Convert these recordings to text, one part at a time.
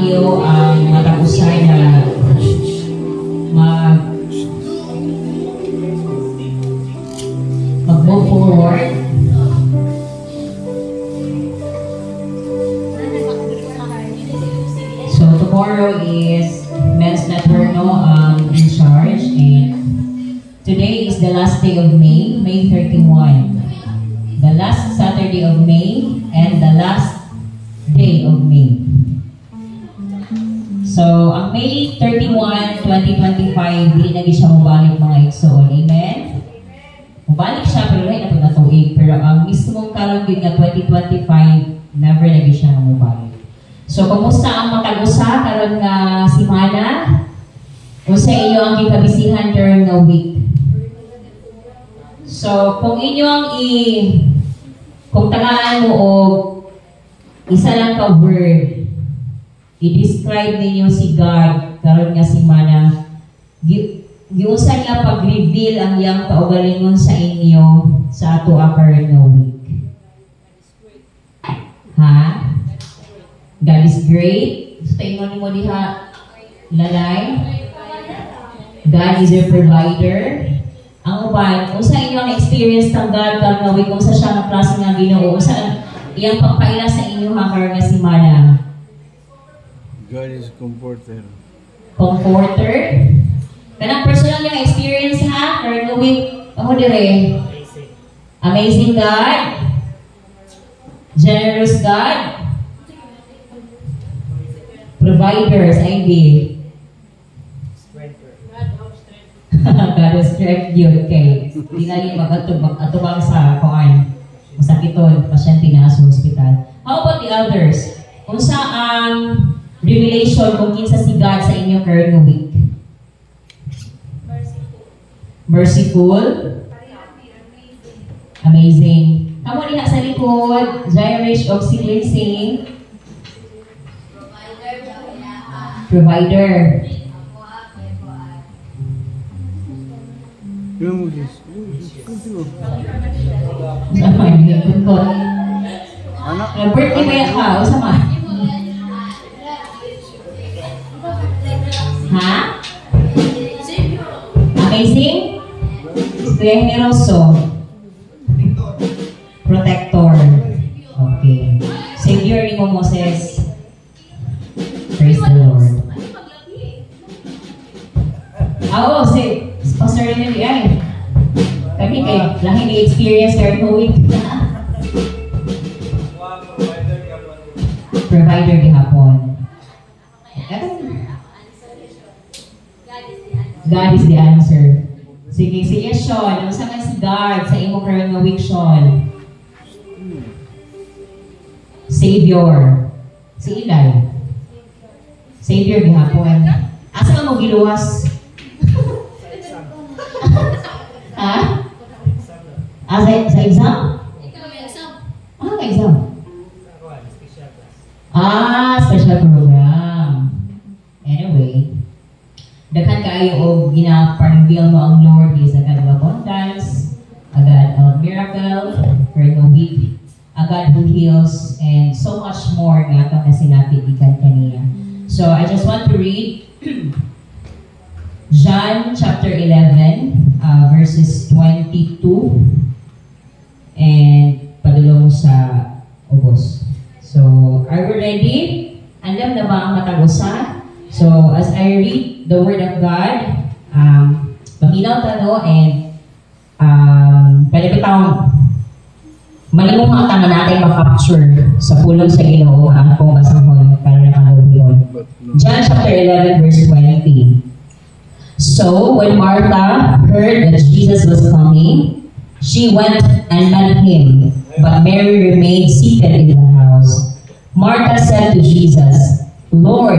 kaayo ang matag-usay na mag-move forward. So tomorrow is Men's Network in charge, and today is the last day of May, May 31. The last Saturday of May and the last day of May. So, ang May 31, 2025, hindi na siya mabalik mga igsoon. Amen? Mabalik siya, pero rin na natuig. Pero ang mismong karon yun nga 2025, never na siya mabalik. So, kumusta ang matag-usa karon nga simana? Kung sa inyo ang ikabisihan during the week. So, kung inyo ang kung tagaan mo o isa lang ka word, i-describe ninyo si God karon nga simana, giusa niya pag-reveal ang iyang kaugalingon sa inyo sa ato karon nga week. Ha? God is great. Gusto ingon mo diha lalay? God is your provider. Ang uban, kung sa inyo ang experience ng God karon nga week, kung sa siya nga klase nga Ginoo, sa iyang pagpaila sa inyo karon nga simana. God is comforter. Comforter. Kanang personal yung experience ha, karon nga week, ako dire. Amazing God. Generous God. Providers, ID. God of strength yun kay di na rin mag-atubang sa kuan. Masakiton, pasyente na sa hospital. How about the others? Kung saan revelation kung kinsa si God sa inyo karon week? Merciful. Amazing. Kamo diha sa likod, Jairish of Cleansing. Provider. Sama ini betul. Anak. Birthday ba ka? O sama? Ha? Amazing? Kuya Generoso. Protector. Okay. Savior ni mo Moses. Praise the Lord. Oo, si Pastor Lily ay. Kami kay lahi ni experience karon nga week. Provider gihapon. God is the answer. Sige, Sean. Unsa man si God sa imo karon nga week, Sean? Savior. Si Eli. Savior gihapon. Asa mo giluwas? Ha? Sa exam? Ano ka exam? Special program. Anyway, daghan kaayo og gina-reveal mo ang Lord is a God of abundance, a God of miracle, no week, a God who heals, and so much more nga itong nasinapit ikan kaniya. So I just want to read John chapter 11, verses 22 and padulong sa ubos. So, are we ready? Andam na ba ang matag-usa? So, as I read the Word of God, paminaw tano and palipitaw malimong mga tangan natin makapture sa pulong sa Ginoo ang kong basahon para nakagawion. John chapter 11, verse 20. So, when Martha heard that Jesus was coming, she went and met him, but Mary remained seated in the house. Martha said to Jesus, Lord,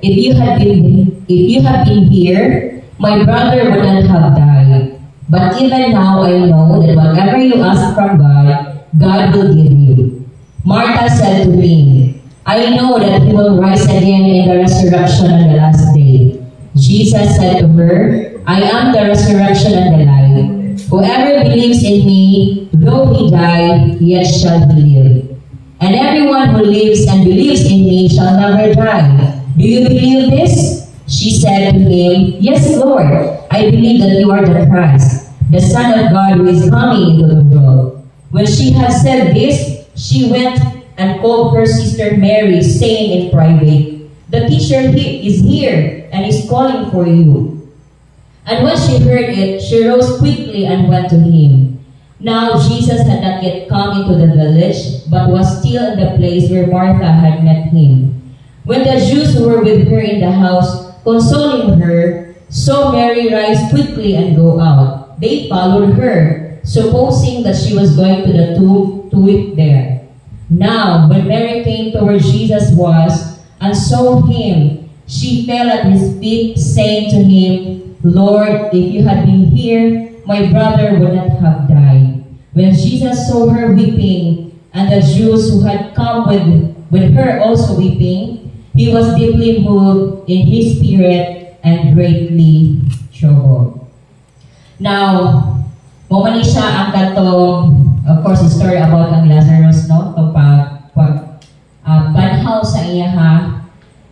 if you had been here, my brother wouldn't have died. But even now I know that whatever you ask from God, God will give you. Martha said to him, I know that he will rise again in the resurrection on the last day. Jesus said to her, I am the resurrection and the life. Whoever believes in me, though he die, yet shall he live. And everyone who lives and believes in me shall never die. "Do you believe this?" She said to him, "Yes, Lord, I believe that you are the Christ, the Son of God who is coming into the world." When she had said this, she went and called her sister Mary, saying in private, "The teacher is here and is calling for you." And when she heard it, she rose quickly and went to him. Now Jesus had not yet come into the village, but was still in the place where Martha had met him. When the Jews who were with her in the house, consoling her, saw Mary rise quickly and go out, they followed her, supposing that she was going to the tomb to weep there. Now, when Mary came to where Jesus was and saw him, she fell at his feet, saying to him, "Lord, if you had been here, my brother would not have died." When Jesus saw her weeping, and the Jews who had come with her also weeping, he was deeply moved in his spirit and greatly troubled. Now, mumani siya ang katong, of course, the story about ang Lazarus, no? Itong banhaw sa iya ha.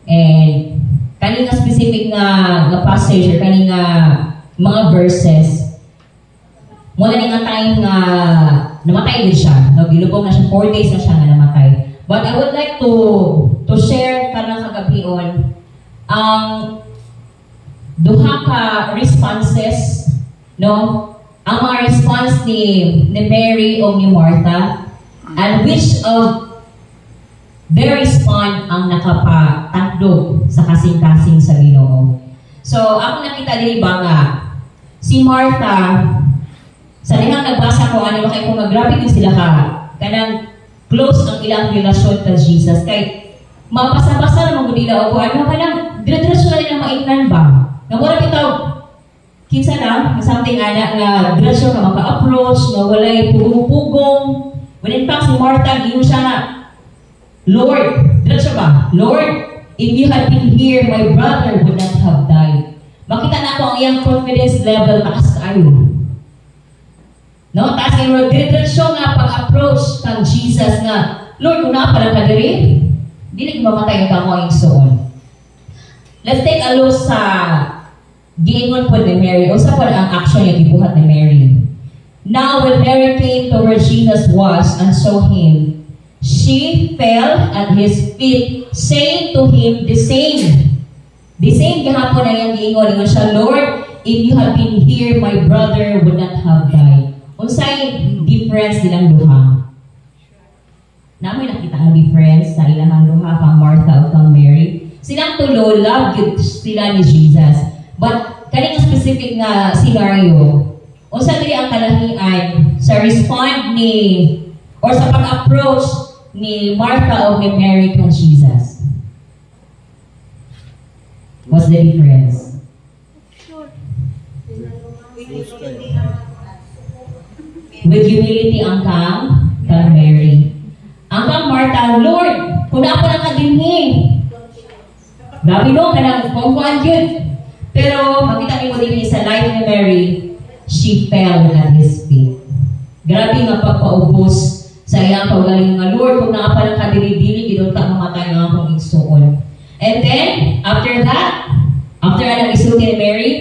And kaning specific nga passage or kaning mga verses, muna nga time nga namatay din siya. No? Gilubong na siya, 4 days na siya nga namatay. But I would like to share kanang kagabion ang duha ka responses, no? Ang mga response ni Mary o ni Martha, and which of their response ang nakapatandog sa kasing-kasing sa Ginoo. So, ako nakita din ba nga, si Martha, sa dihang nagbasa ko, ano kay kung grabe din sila ka, kanang close ang ilang relasyon kay Jesus. Kay, mapasa-basa naman ko nila o ano, kanang dire-diretso na rin ang maitnan ba? Nga wala bitaw, kinsa lang, something anak nga diretso ka maka-approach, nga walay pugong-pugong. When in fact, si Martha, giyo siya na, "Lord," diretso ba? "Lord, if you had been here, my brother would not have died." Makita na ko ang iyang confidence level, taas kayo. No, taas kayo, diretso nga pag-approach kang Jesus nga, "Lord, kung nakapalang ka diri, di mamatay ka mo ang soon." Let's take a look sa giingon po ni Mary, o sa po ang action yung gibuhat ni Mary. Now, when Mary came to where Jesus was and saw him, she fell at his feet, saying to him the same. The same gahapon na yung giingon nga siya, "Lord, if you had been here, my brother would not have died." Unsay difference nilang duha? Namoy nakita ang difference sa ilang duha kang Martha o kang Mary. Silang tulo, love yun sila ni Jesus. But kaning specific nga scenario, unsa diri ang kalahian sa respond ni or sa pag-approach ni Martha o ni Mary kang Jesus? What's the difference? With humility ang kang Mary. Ang kang Martha, "Lord, kung ako lang kadinhi." Grabe no, kanang pangkuan yun. Pero makita mo din sa life ni Mary, she fell at his feet. Grabe nga pagpaubos sa iyang pagaling nga, "Lord, kung nakapalang kadiri-diri, gidunta mamatay nga akong igsuon." And then, after that, after ang isulti ni Mary,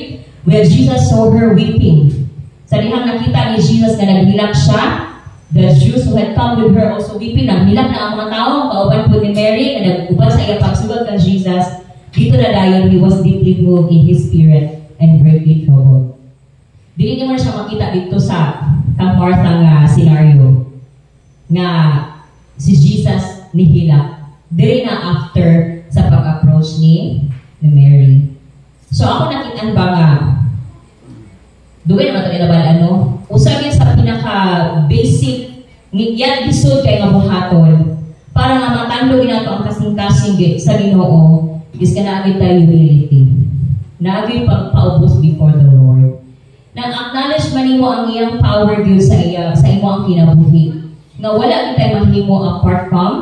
when Jesus saw her weeping, sa dihang nakita ni Jesus na naghilak siya, the Jews who had come with her also weeping, naghilak na ang mga tao, kauban po ni Mary, na nag-uban sa iyang pagsugod kang Jesus, dito na dayon, he was deeply moved in his spirit and greatly troubled. Dili naman siya makita dito sa kang Martha nga scenario nga si Jesus nihilak. Dili na after sa pag-approach ni Mary. So ako nakitaan ba nga, duwin naman ito inabalaan, no? Usag yun sa pinaka-basic ngigyan isod kay nga buhaton para nga matandog nato ang kasing-kasing sa Ginoo is kanagit tayo humility. Nagay pagpaubos before the Lord. Nang-acknowledge manimo ang iyang power dito sa imo ang kinabuhi. Nga wala kitay mahimo apart from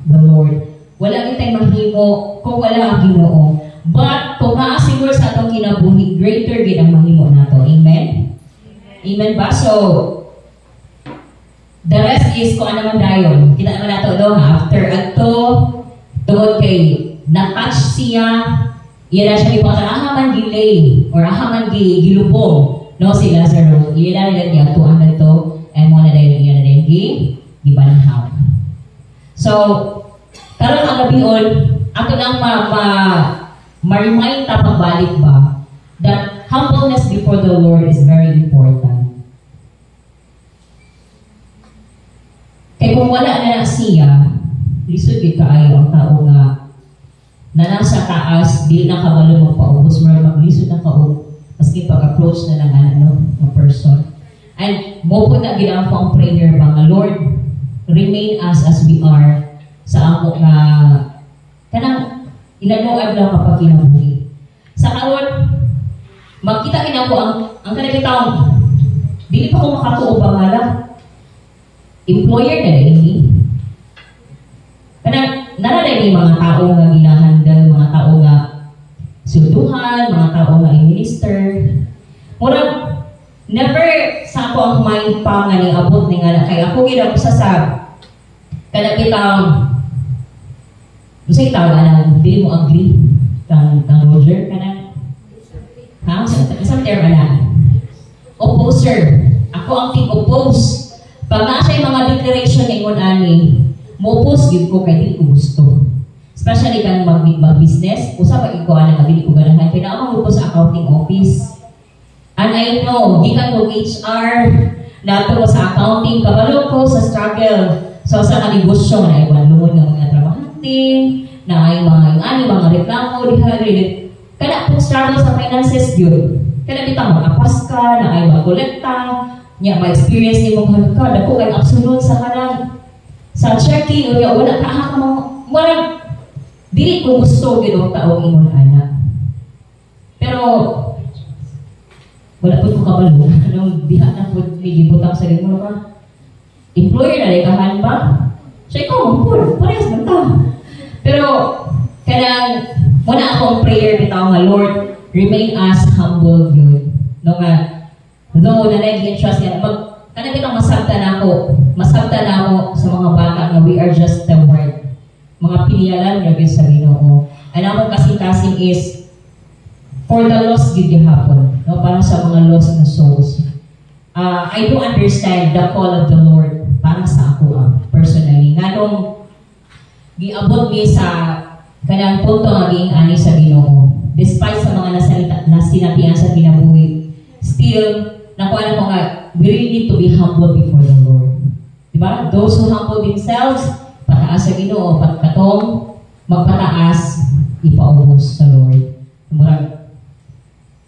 the Lord. Wala kitay mahimo kung wala ang Ginoo. But kung naasiguro sa atong kinabuhi, greater gid ang mahimo nato. Amen? Amen ba? So, the rest is kung ano man dayon. Kita naman nato do, after ato, tungod kay na-touch siya, iya na siya ipakata, ahaman gilay, or ahaman gilubong, no, si Lazaro. Iya na niya tuan na ito, and mo na dahil iya na dahil gibanhaw. So, karon ang gabi on, ato lang ma-remind ta pagbalik ba, that humbleness before the Lord is very important. Kaya kung wala na siya, lisod yung kaayo ang tao nga na nasa taas, di na kabalo magpaubos, maglisod na kaog, maski pag-approach na ng ng person. And mo po na ginagawa ko ang prayer ba nga, Lord, remain us as we are sa ako nga kanang inaluag lang kapag kinabuhi. Sa karon, magkita ina ko ang kanabitaw, dili pa ko makatuo ba nga lang, employer na rin. Kanang naraday mga tao nga ginahandle, mga tao nga sultuhan, mga tao nga i-minister. Murag, never sa ako ang mind pa nga ni abot ni nga, kaya ako ginagawa sa kanabitaw, masay tao na hindi mo agree kang Roger ka na. Ha? Isang term na. Opposer. Ako ang ting-oppose. Pag nasa yung mga declaration na ingon ani, mo-oppose yun ko kaya di ko gusto. Especially kang mag-business, usa pa ikaw na mag-hindi ko ganahan. Kaya naman mo sa accounting office. And I know, di ka ko HR, nato ko sa accounting, kabalo ko sa struggle. So sa kanegosyo na iwan lumod ng mga trabahante, na ay mga reklamo, kada kung struggle sa finances yun. Kada bitang makapas ka, na ay magkolekta, niya ma-experience ni mong halka, dako kay absolute sa kanang sa checking, o wala ka ha mga dili ko gusto gino taong imong anak. Pero wala po ko kabalo, anong diha na po gibutang sa rin mo ka. Employer na lekahan ba? So ikaw, parehas man ta. Pero, kanang, muna akong prayer bitaw nga, Lord, remain us humble yun. No nga, though na nag-entrust yan, kanang bitang masabta na ako sa mga bata nga, we are just the word. Mga piniyalan niya yun sa Ginoo. And akong kasing-kasing is, for the lost did you happen. No? Para sa mga lost na souls. I do understand the call of the Lord para sa ako personally. Nga nung giabot mi sa kanang punto nga giing-ani sa Ginoo. Despite sa mga nasinatian sa kinabuhi, still, nakuha na ko nga, we really need to be humble before the Lord. Diba? Those who humble themselves, pataas sa Ginoo, pagkatong, magpataas, ipaubos sa Lord. Murag,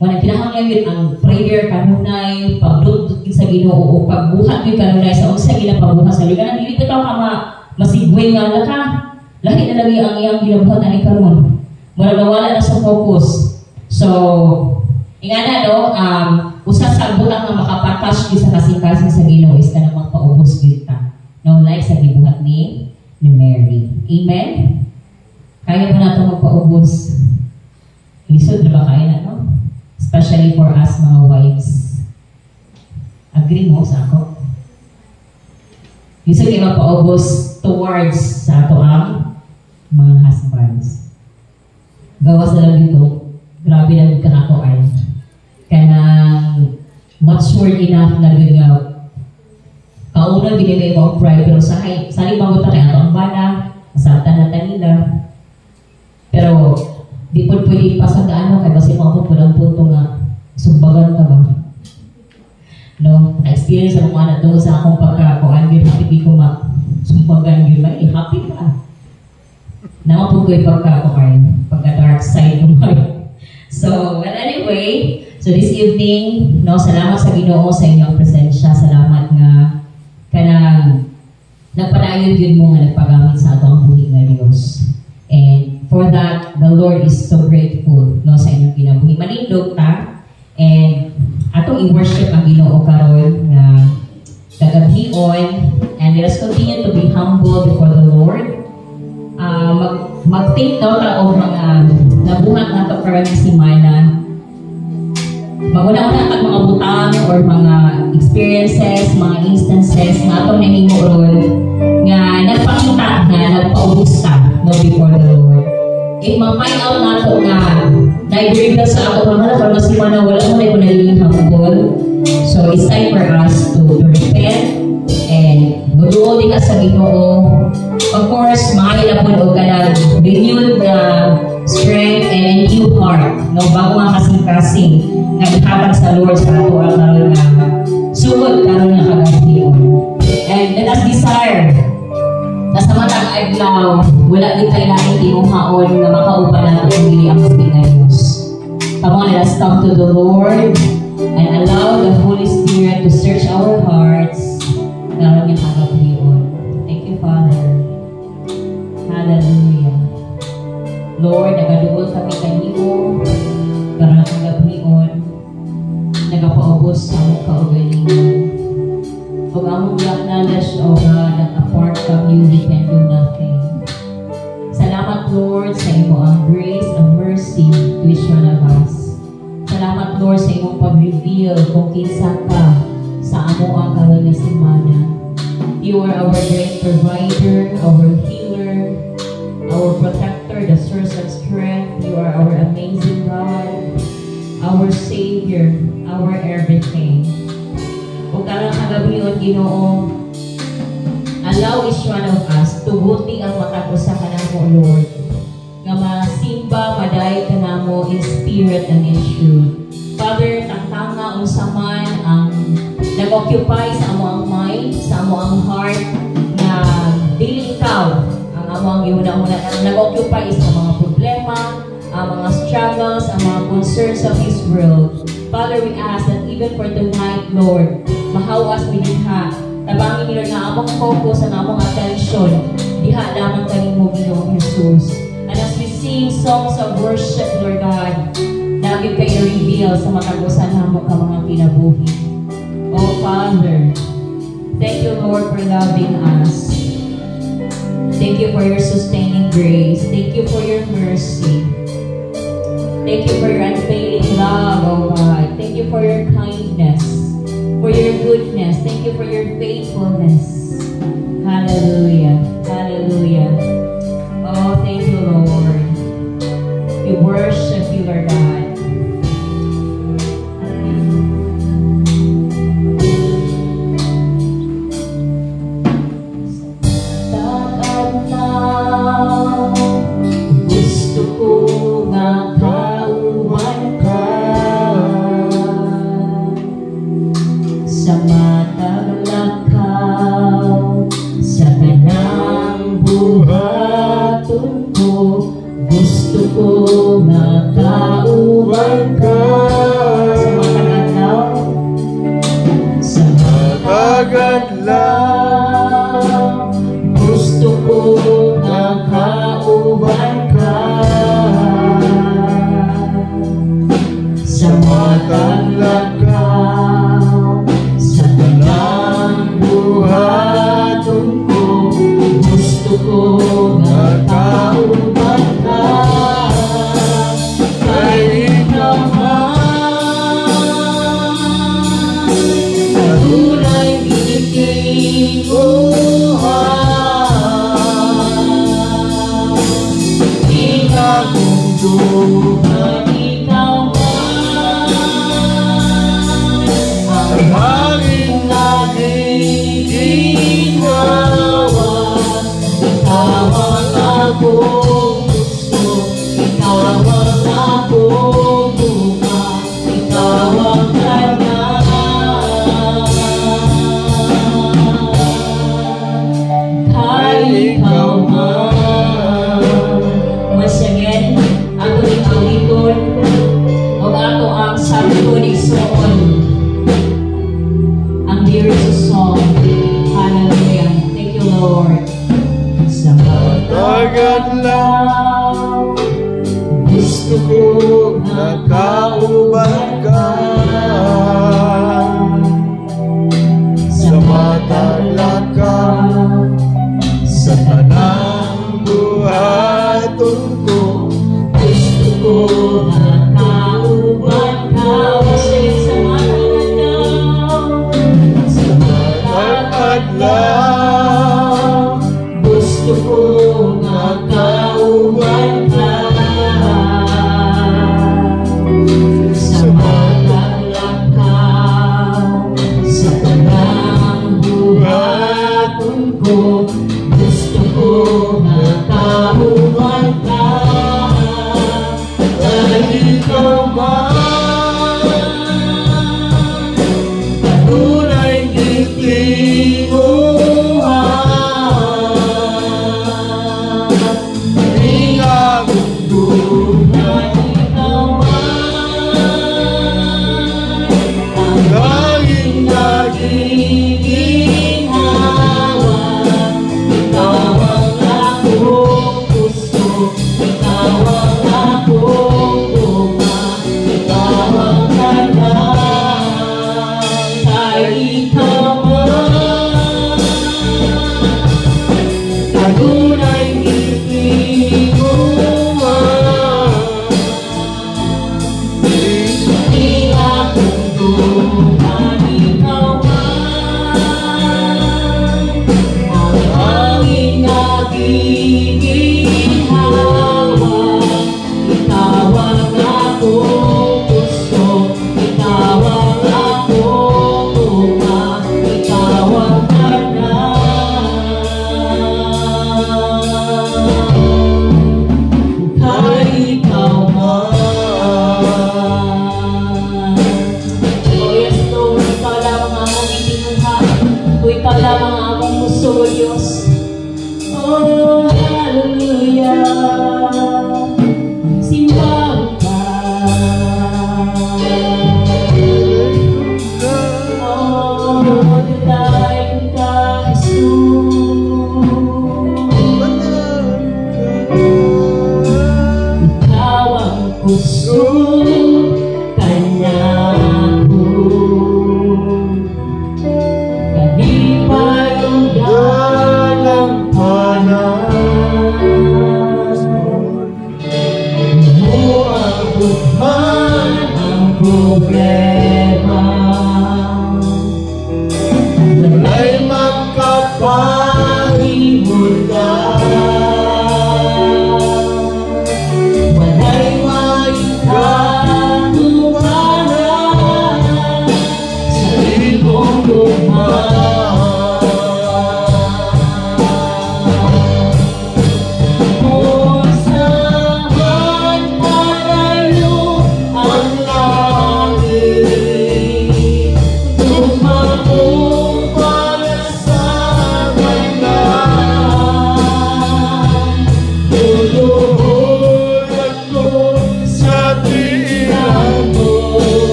wala kinahanglan yun ang prayer kanunay, pagdudot sa Ginoo o pagbuhat yun kanunay sa unsa ginapabuhat sa Lord. Kanang dili bitaw ka masigway nga na ka. Lahi na lagi ang iyang ginabuhat ani karon. Mura nawala na sa focus. So, ingana do, usa sa butang nga makapatas sa kasing-kasing sa Ginoo is kanang magpaubos gyud ta. No, like sa gibuhat ni Mary. Amen. Kaya ba nato magpaubos? Lisod na ba kaya na, no? Especially for us mga wives. Agree mo sa ako? Gusto kayo mapaubos towards sa ato ang mga husbands. Gawas na lang dito, grabe na ka na ako ay kanang mature enough na gagaw. Kauna binibay mo ang pride, pero sa limang kaya ato ang bana, masartan na tanila. Pero di po pwede pasagaan mo kaya kasi mga pulang punto nga sumbagan ka ba? No? Na-experience ako nga na doon sa akong pagkakuan yun, hindi ko sumbagan yun, may happy ka. Naman po ko yung pagkakuan, pagka-dark side ng mga. So, but anyway, so this evening, no, salamat sa Ginoo sa inyong presensya, salamat nga kanang nagpadayon yun mo nga nagpagamit sa atong buhi nga Diyos. And for that, the Lord is so grateful no sa inyong kinabuhi. Malindog ta and atong i-worship ang Ginoo karon nga kagabhion, and let us continue to be humble before the Lord. Mag-think daw ta og mga nabuhat nato karon sa semana. Maguna-una kag mga butang or mga experiences, mga instances nga atong nahimo ron nga nagpakita na nagpaubos ta no before the Lord. ma-find out nato nga na-reveal sa ato mga para masiman na wala mo na yung nalilihang goal. So it's time for us to repent and muduo din ka sa Ginoo. Of course, mahilapon o ka na renewed strength and a new heart. No, bago nga kasing-kasing nga ihatag sa Lord sa ato ang karoon na sugod karoon nga kagasiyon. And let us desire na sa matang adlaw, wala din tayo natin tinuhaon na makauban natin ang dili ang Pilipinas. Come on, let us come to the Lord and allow the Holy Spirit to search our hearts na rin yung kagabriyon. Thank you, Father. Hallelujah. Lord, nagaduol kami kanimo, karang kagabriyon, nagapaubos sa among kaugalingon. Kung among acknowledge, O God, that apart from you, we can do nothing. Salamat, Lord, sa imo ang grace and mercy to each one of us. Salamat, Lord, sa imong pag-reveal kung kinsa ka sa amo ang karon nga semana. You are our great provider, our healer, our protector, the source of strength. You are our amazing God, our Savior, our everything. O karang kagabiyon, Ginoo, allow each one of us to buti ang matag usa kanamo, Lord, nga masimba maday kanamo in spirit and in truth. Father, tangtanga unsa man ang nag-occupy sa amo ang mind, sa amo ang heart, na dili ikaw ang amo ang ihuna-huna nag-occupy sa mga problema, ang mga struggles, ang mga concerns of this world. Father, we ask that even for tonight, Lord, mahawas binigha. Tabangin ni Lord na among focus and among attention. Diha lamang kanimo, Ginoong Jesus. And as we sing songs of worship, Lord God, naging kayo reveal sa matagusan namo ka mga kinabuhi. Oh Father, thank you, Lord, for loving us. Thank you for your sustaining grace. Thank you for your mercy. Thank you for your unfailing love, oh God. Thank you for your kindness, for your goodness. Thank you for your faithfulness. Hallelujah. Hallelujah. Oh, thank you, Lord. We worship you, Lord God. Gusto ko nga kauban ka sa matag lakaw, sa tanang buhaton ko. Gusto ko nga kauban ka sa matag adlaw, sa matag adlaw. Gusto ko nga kauban ka sa matag lakaw, sa tanang buhaton ko. Gusto ko nga kauban ka, kay ikaw man kadulay binikinuhan. Ikaw kung duman, ikaw man ang hangin laging ginawa. Ikaw ang akong gusto, ikaw ang akong buka, ikaw ang kailangan. Kay ikaw man. Once again, ato ning awiton o ato ang sabton igsoon ang dearest song. Hallelujah. Thank you, Lord. Sa matag adlaw, gusto ko nga kauban ka sa matag lakaw, sa tanang buhaton ko. Gusto ko nga kauban ka sa matag adlaw, sa matag adlaw. Gusto ko nga kauban ka Hallelujah. Simbahan ka. Oh, dadaig ka, Jesus. Ikaw ang puso, kanya ko. Kalipay ang galang panas. Umuabot man ang problema, wala'y magkapahimulan, wala'y maikatumanan sa ibong tugma.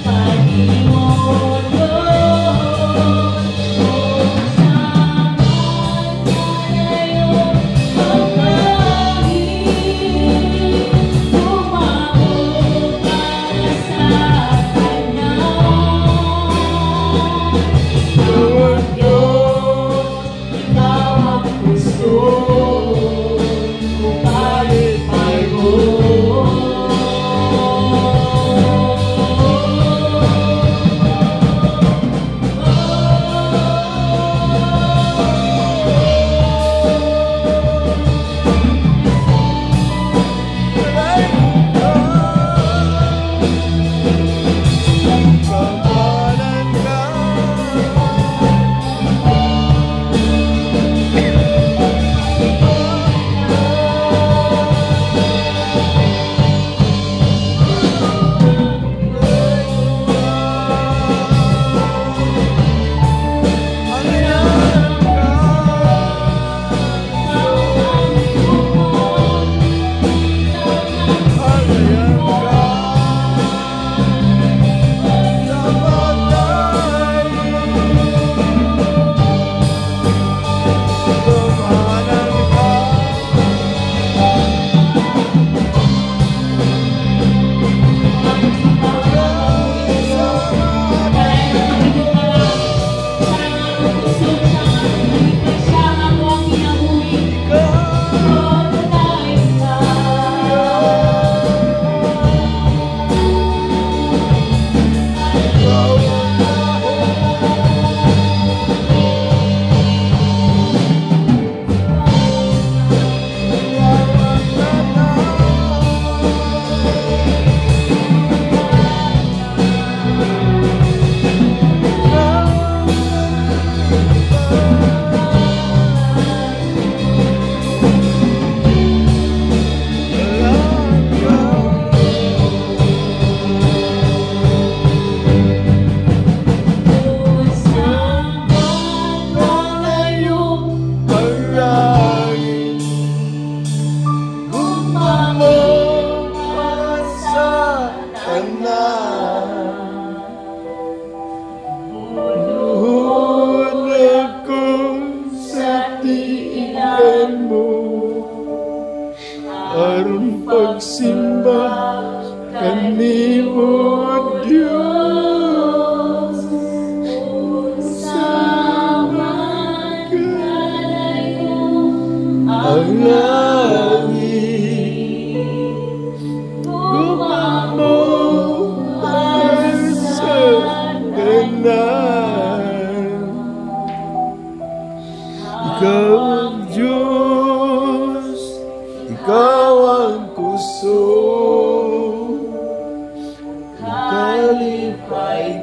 Pag-ibig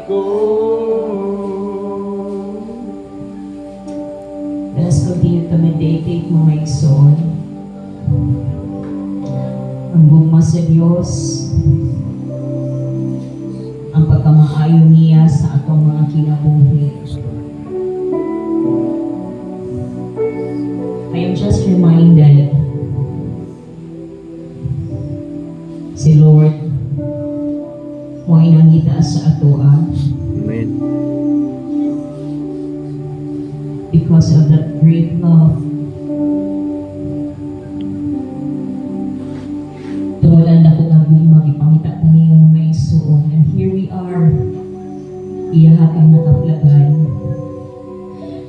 ko. Let us continue to meditate mga igsoon. Ang gugma sa Diyos, ang pagkamaayo niya sa atong mga kinabuhi. I am just reminded, si Lord, mo inangita sa atoa. Amen. Because of that great love. Tuwalan na ko gagawin magipangita tayo ng mga isuon. And here we are. Iyahat ang nakaplagan.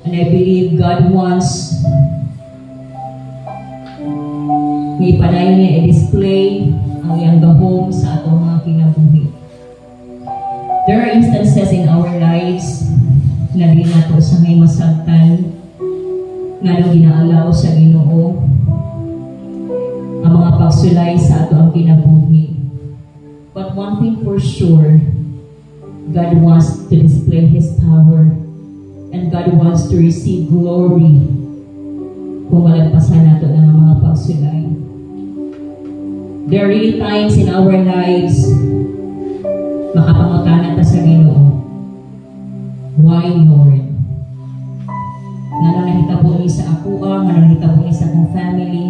And I believe God wants may panayon niya i-display ang iyang gahom sa atong mga kinabuhi. There are instances in our lives na di nato sa may masagtan nga nung ginaalaw sa Ginoo ang mga pagsulay sa ato ang kinabuhi. But one thing for sure, God wants to display His power and God wants to receive glory kung malagpasan nato ng mga pagsulay. There are really times in our lives makapangutana ta sa Ginoo. Why, Lord? Nga nang nahitabo ni sa akua, nga nang nahitabo ni sa akong family,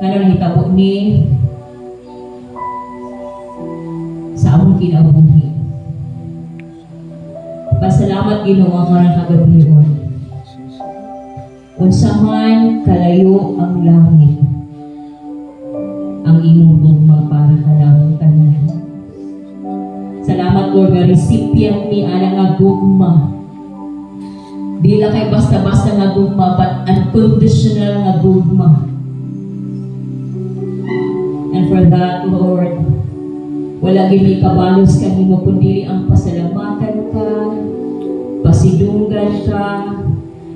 nga nang nahitabo ni sa akong kinabuhi. Pasalamat Ginoo ang karang kagabion. Unsa man kalayo ang langit, ang imong gugma para kanang tanan. Salamat Lord nga recipient ni ana nga gugma. Dila kay basta-basta nga gugma, but unconditional nga gugma. And for that, Lord, wala gyud may kabalos kanimo kundi ang pasalamatan ka, pasidunggan ka,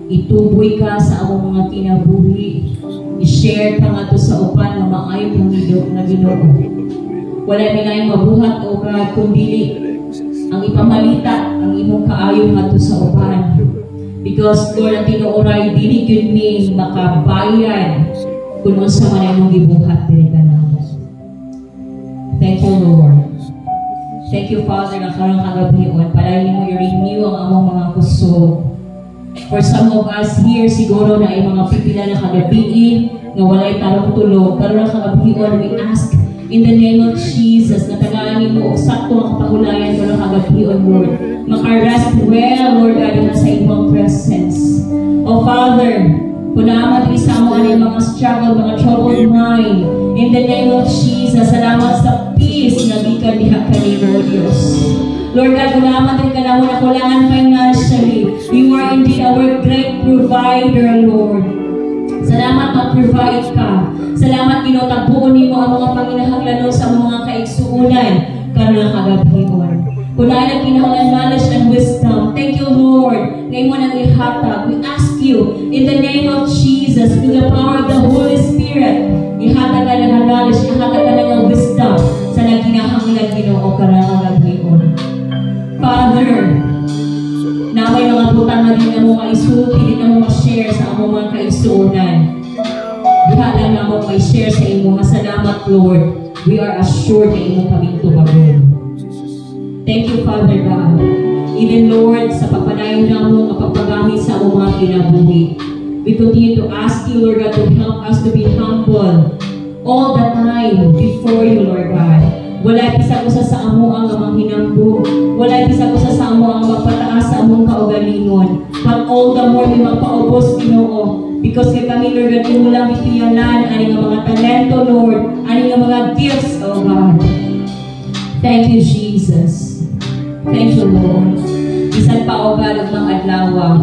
ituboy ka sa among mga kinabuhi, i-share ka nga to sa upan nga maayo kang na Ginoo. Wala minay mabuhat o God kundi ang ipamalita ang imong kaayo nga to sa upan. Because Lord, ang tinuoray dili gyud mi makabayad kung unsa man imong gibuhat diri kanamo. Thank you, Lord. Thank you, Father, na karong kagabion para mo i-renew ang among mga kusog. For some of us here, siguro na ay mga pipila na kagabi nga walay tarong tulog. Karon na kagabion, we ask in the name of Jesus na tagaan mo sakto ang kapagulayan karong kagabion, Lord. Maka-rest well, Lord God, na sa imong presence. O Father, kunaman rin sa mo ang mga struggle, mga troubled mind. In the name of Jesus, salamat sa peace na gikan diha kanimo, Dios. Lord God, kunaman rin ka na mo na kulangan financially. You are indeed our great provider, Lord. Salamat mag-provide ka. Salamat ginotagbuon nimo ang mga panginahanglanon sa mga kaigsuunan karon kagabion. Kunayan ang kinahanglan knowledge and wisdom. Thank you, Lord. Ngayon mo nang ihatag. We ask you, in the name of Jesus, through the power of the Holy Spirit, ihatag ka ng knowledge, ihatag ka ng wisdom sa nagkinahanglan Ginoo karon kagabion. Father, na may mga butang na din na mo maisulti, din na mo ma-share sa among mga kaigsuunan. Diha lang na mo ma-share sa imo. Masalamat, Lord. We are assured na imo kaming tubagon. Thank you, Father God. Even, Lord, sa pagpanayon na mo ang pagpagamit sa among mga kinabuhi. We continue to ask you, Lord God, to help us to be humble all the time before you, Lord God. Wala pisag-usa sa amo ang amang hinambog. Wala pisag-usa sa amo ang magpataas sa among kaugalingon. But all the more may magpaubos, Ginoo. Because kami, Lord God, yung lang itiyanan, aning ang mga talento, Lord, aning ang mga gifts, oh God. Thank you, Jesus. Thank you, Lord. Bisan pa, oh God, ang mga adlaw.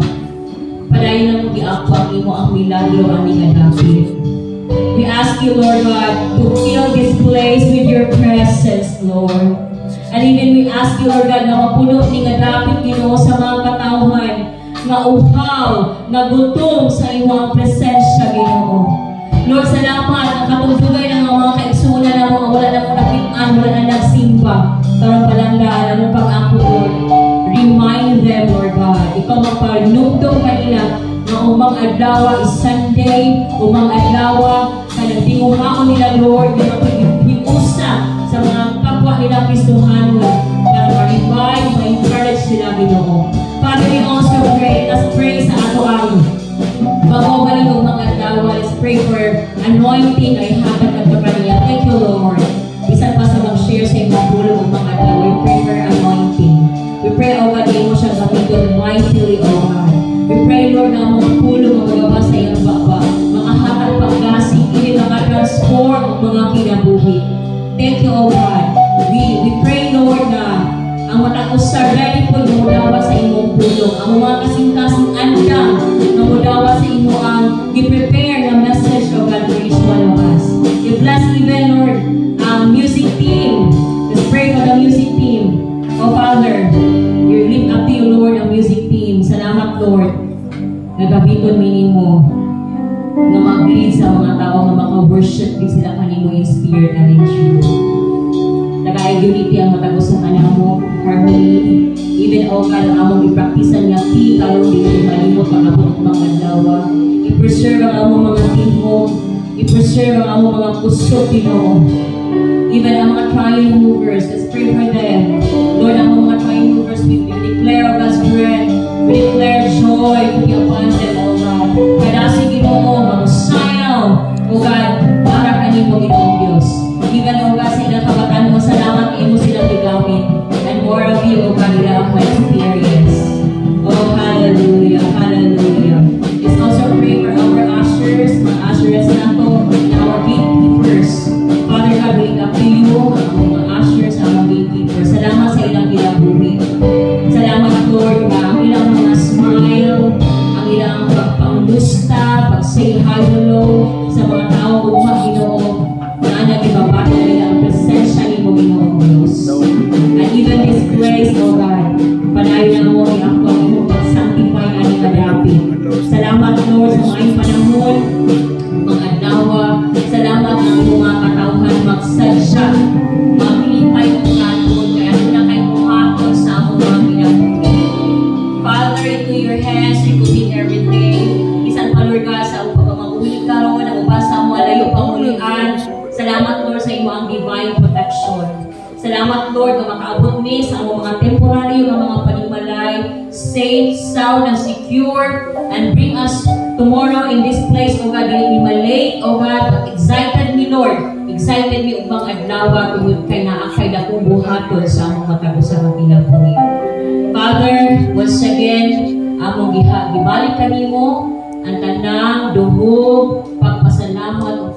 Padayon na mong giapang imo ang milagro aning adapit. We ask you, Lord God, to fill this place with your presence, Lord. And even we ask you, Lord God, na mapuno ni nga dapit Ginoo sa mga katawhan, nga uhaw, nga gutom sa iyong presensya, Ginoo. Lord, salamat ang katugtugay ng mga kaigsunan na mga wala na nakitaan, wala na nagsimba. karong palanggaan, among pag-ampo, Lord. Remind them, Lord God. Ikaw magpanugtong kanila na umang adlaw is Sunday, umang adlaw, kanagtingumaon nila, Lord, na magpag-iusa sa mga kapwa nila Kristohanon para ma-revive, ma-encourage sila, Ginoo. Father, we also pray, let's pray sa ato-ato. Bago balik ang mga adlaw, let's pray for anointing ay hatag ng kapaniya. Thank you, Lord. Bisan pa sa mag-share sa imong tulong ang mga adlaw, we pray for anointing. We pray, O God, na mo siyang gamitin mightily, O God. We pray, Lord, na mga pulong ang magaba sa iyong baba, mga hatag pagkasing, hindi naka-transform ang mga kinabuhi. Thank you, O God. We pray, Lord, na ang matag-usar ready po mamudawa sa imong pulong. Ang mga kasing-kasing andang mamudawa sa imo ang i-prepare na message, O God, for each one of us. You bless even, Lord, ang music team. Let's pray for the music team. O Father, you lift up to you, Lord, ang music team. Salamat, Lord. Nagabiton minimo na mag-lead sa mga tao na maka-worship din sila kanimo in spirit and in truth. Nagay unity ang matagos sa kanamo, harmony. Even, O God, ang among ipraktisan nga ti, kalong di rin malimot pag-abot mga dawa. I-preserve ang among mga team, i-preserve ang among mga kusot, Ginoo. Even ang mga trial movers, let's pray for them. Lord, ang mga trial movers, we declare of God's strength, we declare joy to be upon them, O God. Kada si Ginoo, mag-usayaw, O God, para kanimo, Ginoong Diyos. Even, O God, sa ilang kabatan mo, salamat imo silang ligamit. And more of you, O God, ilang ako experience. Oh, hallelujah, hallelujah. Let's also pray for our ushers, mga ushers na to, and our gatekeepers. Father God, we look up to you, ang mga ushers, ang mga gatekeepers. Salamat sa ilang kinabuhi. Salamat, Lord, na ang ilang mga smile, ang ilang pagpanglusta, pag-say hi, hello, sa mga tao, umang Ginoo, na nag-ibabati na nila ang presensya ni mo, Ginoong Diyos. And even this grace, O God, panayon na mo, i-ako ang imo pag-sanctify na ni Kadapi. Salamat, Lord, sa mga panahon, mga dawa. Salamat ng mga katauhan magsadya. Maghintay mo natin, kaya na kayo buhaton sa among mga kinabuhi. Father, into your hands, we commit everything. Isan pa, Lord God, sa pagmamahuli karon, ang ubasa mo, alayo pangulian. Salamat, Lord, sa imo ang divine protection. Salamat, Lord, na makaabot ni sa among mga temporary, mga panimalay, safe, sound, and secure, and bring us tomorrow in this place, O God, dili ni malate, O God, but excited me, Lord. Excited me upang adlaw tungod kay naakay dakong buhaton sa among matagos sa mga kinabuhi. Father, once again, among gibalik kanimo ang tanang, duhog, pagpasalamat,